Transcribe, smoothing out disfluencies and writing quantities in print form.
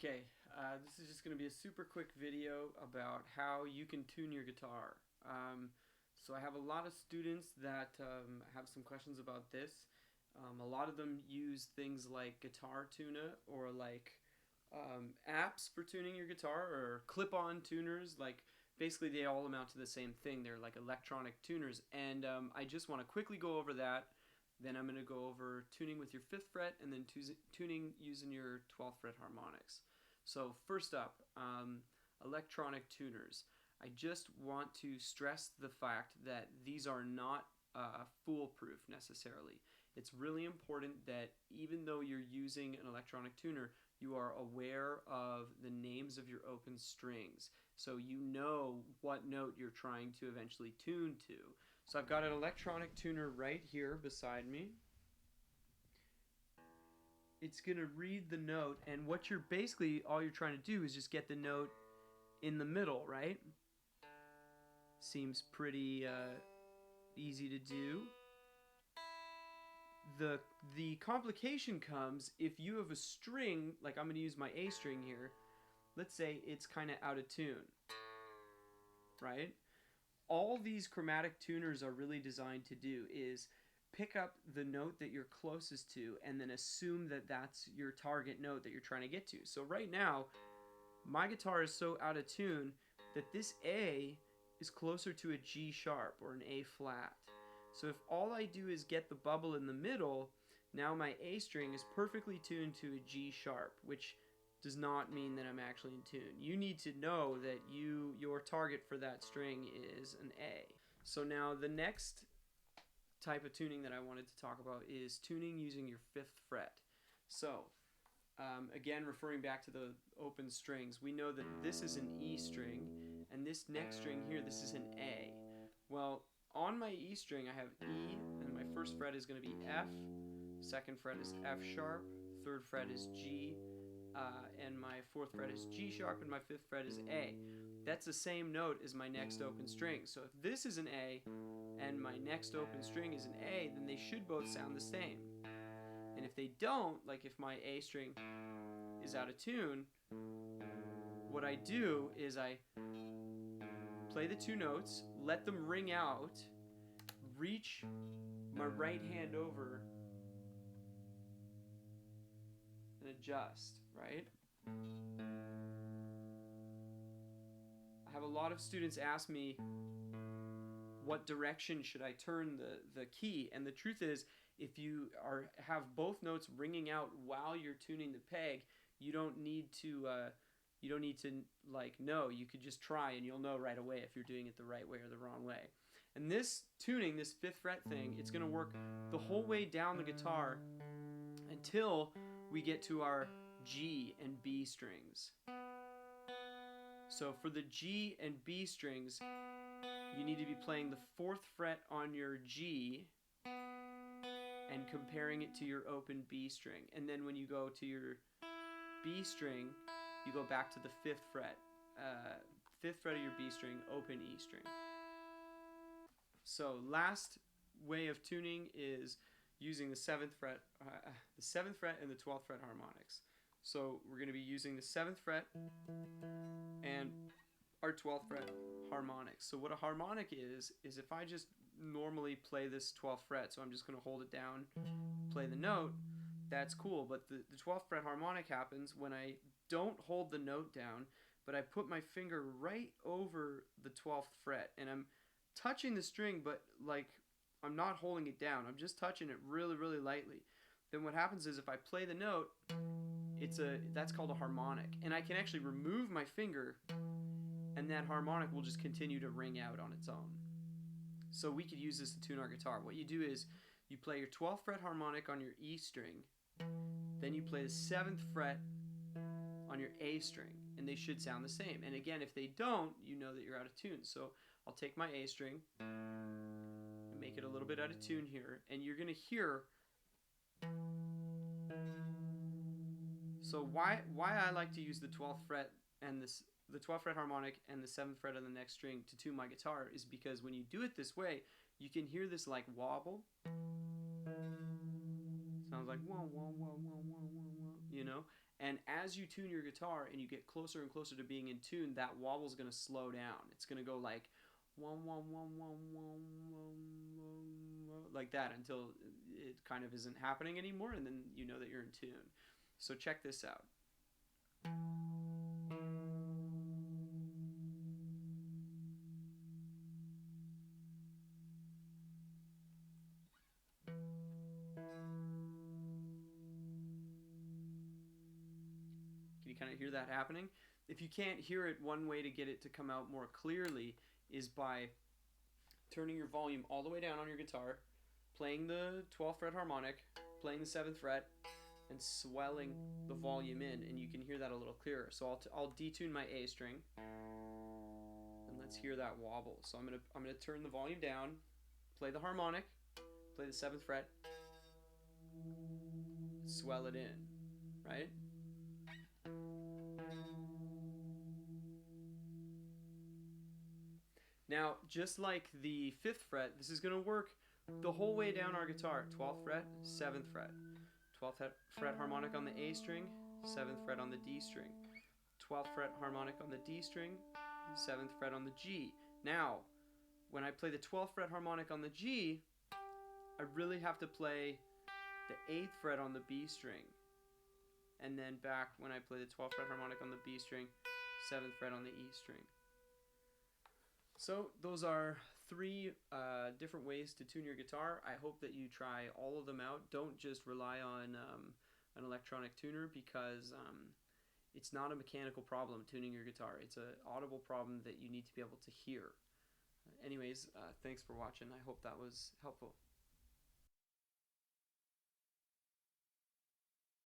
Okay, this is just going to be a super quick video about how you can tune your guitar. So I have a lot of students that have some questions about this. A lot of them use things like Guitar Tuna or like apps for tuning your guitar or clip-on tuners. Like basically they all amount to the same thing. They're like electronic tuners, and I just want to quickly go over that. Then I'm going to go over tuning with your 5th fret and then tuning using your 12th fret harmonics. So first up, electronic tuners. I just want to stress the fact that these are not foolproof necessarily. It's really important that even though you're using an electronic tuner, you are aware of the names of your open strings, so you know what note you're trying to eventually tune to. So I've got an electronic tuner right here beside me. It's going to read the note, and what you're basically, all you're trying to do is just get the note in the middle, right? Seems pretty easy to do. The complication comes if you have a string, like I'm going to use my A string here. Let's say it's kind of out of tune, right? All these chromatic tuners are really designed to do is pick up the note that you're closest to and then assume that that's your target note that you're trying to get to. So right now, my guitar is so out of tune that this A is closer to a G sharp or an A flat. So if all I do is get the bubble in the middle, now my A string is perfectly tuned to a G sharp, which does not mean that I'm actually in tune. You need to know that your target for that string is an A. So now the next type of tuning that I wanted to talk about is tuning using your 5th fret. So again, referring back to the open strings, we know that this is an E string, and this next string here, this is an A. Well, on my E string, I have E, and my 1st fret is going to be F, 2nd fret is F sharp, 3rd fret is G, and my 4th fret is G sharp, and my 5th fret is A. That's the same note as my next open string. So if this is an A, and my next open string is an A, then they should both sound the same. And if they don't, like if my A string is out of tune, what I do is I play the 2 notes, let them ring out, reach my right hand over, and adjust, right? I have a lot of students ask me, what direction should I turn the key? And the truth is, if you have both notes ringing out while you're tuning the peg, you don't need to like know. You could just try and you'll know right away if you're doing it the right way or the wrong way. And this tuning, this 5th fret thing, it's going to work the whole way down the guitar until we get to our G and B strings. So for the G and B strings, you need to be playing the 4th fret on your G and comparing it to your open B string. And then when you go to your B string, you go back to the 5th fret. 5th fret of your B string, open E string. So last way of tuning is using the 7th fret and the 12th fret harmonics. So we're going to be using the 7th fret and our 12th fret harmonics. So what a harmonic is if I just normally play this 12th fret, so I'm just going to hold it down, play the note, that's cool. But the 12th fret harmonic happens when I don't hold the note down, but I put my finger right over the 12th fret, and I'm touching the string, but like I'm not holding it down. I'm just touching it really, really lightly. Then what happens is if I play the note, that's called a harmonic, and I can actually remove my finger, and that harmonic will just continue to ring out on its own. So we could use this to tune our guitar. What you do is you play your 12th fret harmonic on your E string, then you play the 7th fret on your A string, and they should sound the same. And again, if they don't, you know that you're out of tune. So I'll take my A string and make it a little bit out of tune here, and you're going to hear. So why I like to use the 12th fret and the 12th fret harmonic and the 7th fret on the next string to tune my guitar is because when you do it this way, you can hear this like wobble. Sounds like whoa, whoa, whoa, whoa, whoa, whoa, whoa, you know? And as you tune your guitar and you get closer and closer to being in tune, that wobble is going to slow down. It's going to go like like that until it kind of isn't happening anymore, and then you know that you're in tune. So check this out. Can you kind of hear that happening? If you can't hear it, one way to get it to come out more clearly is by turning your volume all the way down on your guitar, playing the 12th fret harmonic, playing the 7th fret, and swelling the volume in, and you can hear that a little clearer. So I'll detune my A string, and let's hear that wobble. So I'm gonna turn the volume down, play the harmonic, play the 7th fret, swell it in, right? Now, just like the 5th fret, this is going to work the whole way down our guitar. 12th fret, 7th fret. 12th fret harmonic on the A string, 7th fret on the D string. 12th fret harmonic on the D string, 7th fret on the G. Now, when I play the 12th fret harmonic on the G, I really have to play the 8th fret on the B string. And then back when I play the 12th fret harmonic on the B string, 7th fret on the E string. So those are 3 different ways to tune your guitar. I hope that you try all of them out. Don't just rely on an electronic tuner, because it's not a mechanical problem tuning your guitar. It's an audible problem that you need to be able to hear. Anyways, thanks for watching. I hope that was helpful.